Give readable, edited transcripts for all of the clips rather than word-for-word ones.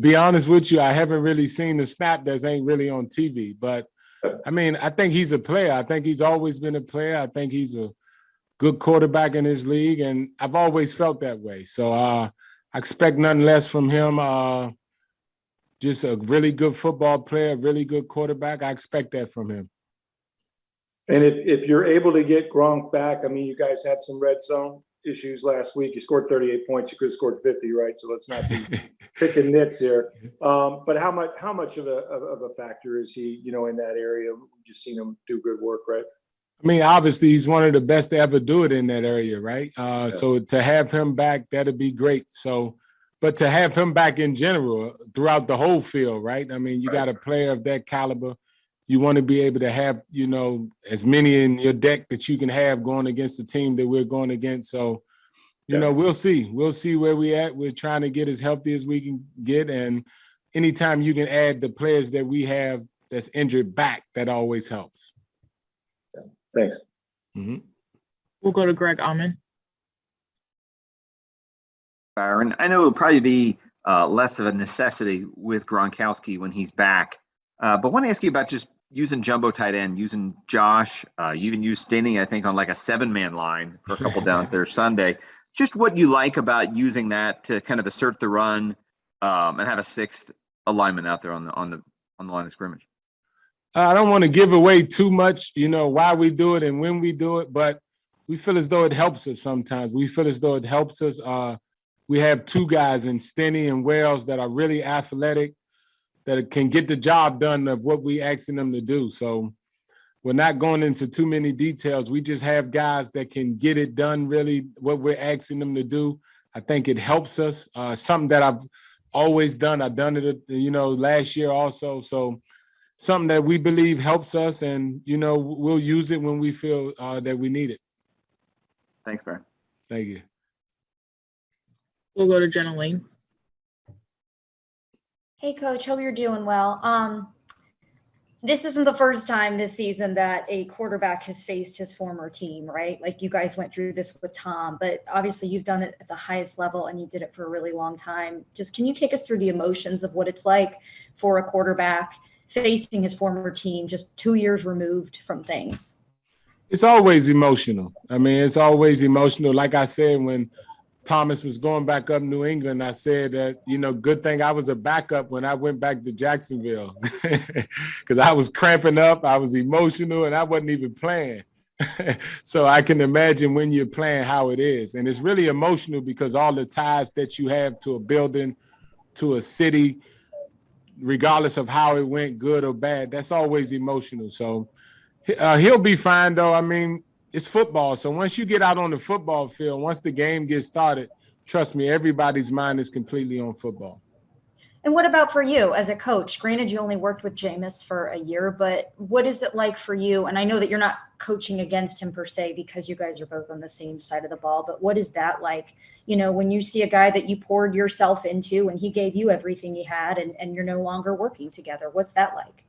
be honest with you, I haven't really seen the snap that ain't really on TV. But, I mean, I think he's a player. I think he's always been a player. I think he's a good quarterback in his league, and I've always felt that way. So I expect nothing less from him. Just a really good football player, really good quarterback. I expect that from him. And if you're able to get Gronk back, I mean, you guys had some red zone issues last week. You scored 38 points. You could have scored 50, right? So let's not be picking nits here. But how much of a factor is he, in that area? We've just seen him do good work, right? I mean, obviously, he's one of the best to ever do it in that area, right? So to have him back, that'd be great. So, but to have him back in general throughout the whole field, right? I mean, you got a player of that caliber. You want to be able to have, as many in your deck that you can have going against the team that we're going against. So, we'll see. We'll see where we at. We're trying to get as healthy as we can get. And anytime you can add the players that we have that's injured back, that always helps. Thanks. Mm-hmm. We'll go to Greg Allman. Byron, I know it'll probably be less of a necessity with Gronkowski when he's back, but I want to ask you about just using jumbo tight end, using Josh, you even used Stinney, I think, on like a 7-man line for a couple downs there Sunday. Just what you like about using that to kind of assert the run and have a 6th alignment out there on the line of scrimmage. I don't want to give away too much, why we do it and when we do it, but we feel as though it helps us sometimes. We feel as though it helps us. We have 2 guys in Stinney and Wells that are really athletic, that can get the job done of what we asking them to do. So we're not going into too many details. We just have guys that can get it done, really, what we're asking them to do. I think it helps us. Something that I've always done. I've done it, last year also. So something that we believe helps us, and, we'll use it when we feel that we need it. Thanks, Byron. Thank you. We'll go to Jenna Lane. Hey, Coach. Hope you're doing well. This isn't the first time this season that a quarterback has faced his former team, right? Like you guys went through this with Tom, but obviously you've done it at the highest level and you did it for a really long time. Just can you take us through the emotions of what it's like for a quarterback facing his former team just 2 years removed from things? It's always emotional. I mean, it's always emotional. Like I said, when Thomas was going back up New England, I said that, good thing I was a backup when I went back to Jacksonville because I was cramping up, I was emotional, and I wasn't even playing. So I can imagine when you're playing how it is. And it's really emotional because all the ties that you have to a building, to a city, regardless of how it went, good or bad, that's always emotional. So he'll be fine, though. I mean, it's football. So once you get out on the football field, once the game gets started, trust me, everybody's mind is completely on football. And what about for you as a coach? Granted, you only worked with Jameis for a year, but what is it like for you? And I know that you're not coaching against him per se because you guys are both on the same side of the ball, but what is that like? When you see a guy that you poured yourself into and he gave you everything he had and you're no longer working together, what's that like?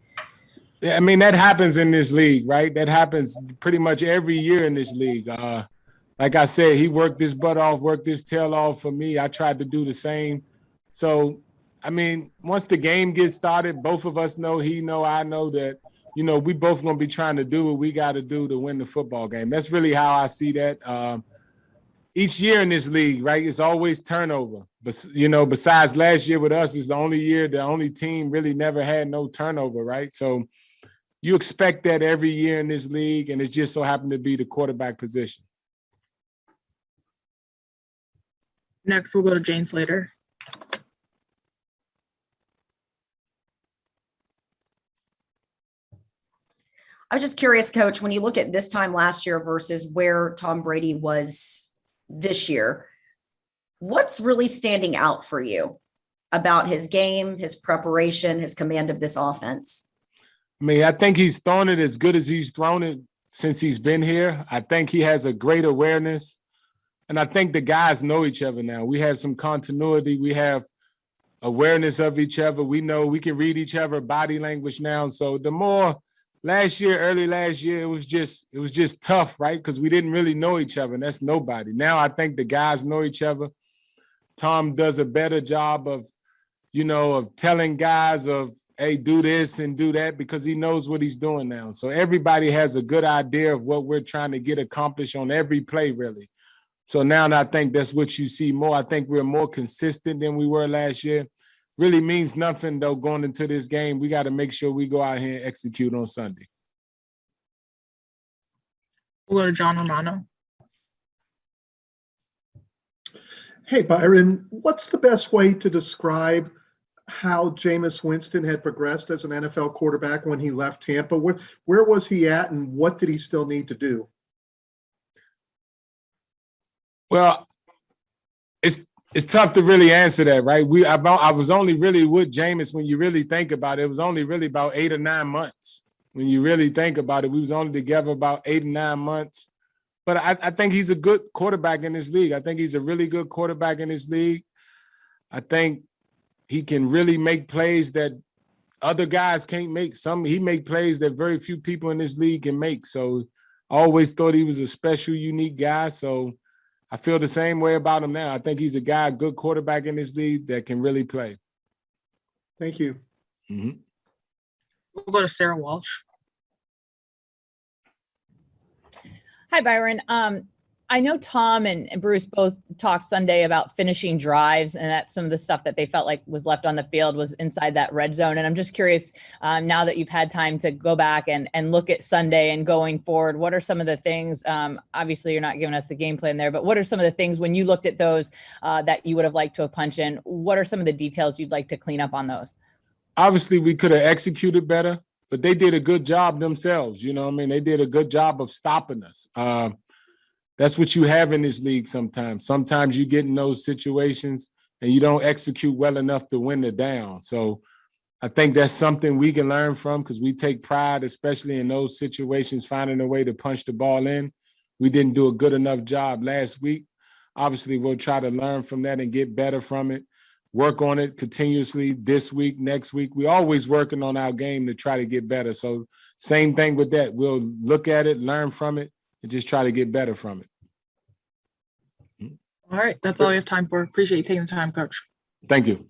Yeah, I mean, that happens in this league, right? That happens pretty much every year in this league. Like I said, he worked his butt off, worked his tail off for me. I tried to do the same. So, I mean, once the game gets started, both of us know, he know, I know that, we both going to be trying to do what we got to do to win the football game. That's really how I see that. Each year in this league, right, it's always turnover. But, besides last year with us, it's the only team really never had no turnover, right? So you expect that every year in this league, and it just so happened to be the quarterback position. Next, we'll go to Jane Slater. I was just curious, Coach, when you look at this time last year versus where Tom Brady was this year, what's really standing out for you about his game, his preparation, his command of this offense? I mean, I think he's thrown it as good as he's thrown it since he's been here. I think he has a great awareness. And I think the guys know each other now. We have some continuity. We have awareness of each other. We know we can read each other body language now. So the more early last year, it was just tough, right? Because we didn't really know each other, and that's nobody. Now I think the guys know each other. Tom does a better job of of telling guys of, hey, do this and do that, because he knows what he's doing now. So everybody has a good idea of what we're trying to get accomplished on every play, really. So now I think that's what you see more. I think we're more consistent than we were last year. Really means nothing, though, going into this game. We got to make sure we go out here and execute on Sunday. We'll go to John Romano. Hey, Byron, what's the best way to describe how Jameis Winston had progressed as an NFL quarterback when he left Tampa? Where was he at, and what did he still need to do? Well, it's tough to really answer that, right? I was only really with Jameis, when you really think about it. It was only really about 8 or 9 months. When you really think about it, we was only together about 8 or 9 months. But I think he's a good quarterback in this league. I think he's a really good quarterback in this league. I think he can really make plays that other guys can't make. He make plays that very few people in this league can make. So I always thought he was a special, unique guy. So I feel the same way about him now. I think he's a guy, a good quarterback in this league that can really play. Thank you. Mm-hmm. We'll go to Sarah Walsh. Hi, Byron. I know Tom and Bruce both talked Sunday about finishing drives, and that some of the stuff that they felt like was left on the field was inside that red zone. And I'm just curious, now that you've had time to go back and look at Sunday and going forward, what are some of the things, obviously you're not giving us the game plan there, but what are some of the things when you looked at those that you would have liked to have punched in? What are some of the details you'd like to clean up on those? Obviously, we could have executed better, but they did a good job themselves. You know what I mean? They did a good job of stopping us. That's what you have in this league sometimes. Sometimes you get in those situations and you don't execute well enough to win the down. So I think that's something we can learn from, because we take pride, especially in those situations, finding a way to punch the ball in. We didn't do a good enough job last week. Obviously, we'll try to learn from that and get better from it, work on it continuously this week, next week. We're always working on our game to try to get better. So same thing with that. We'll look at it, learn from it, and just try to get better from it. All right, that's all we have time for. Appreciate you taking the time, Coach. Thank you.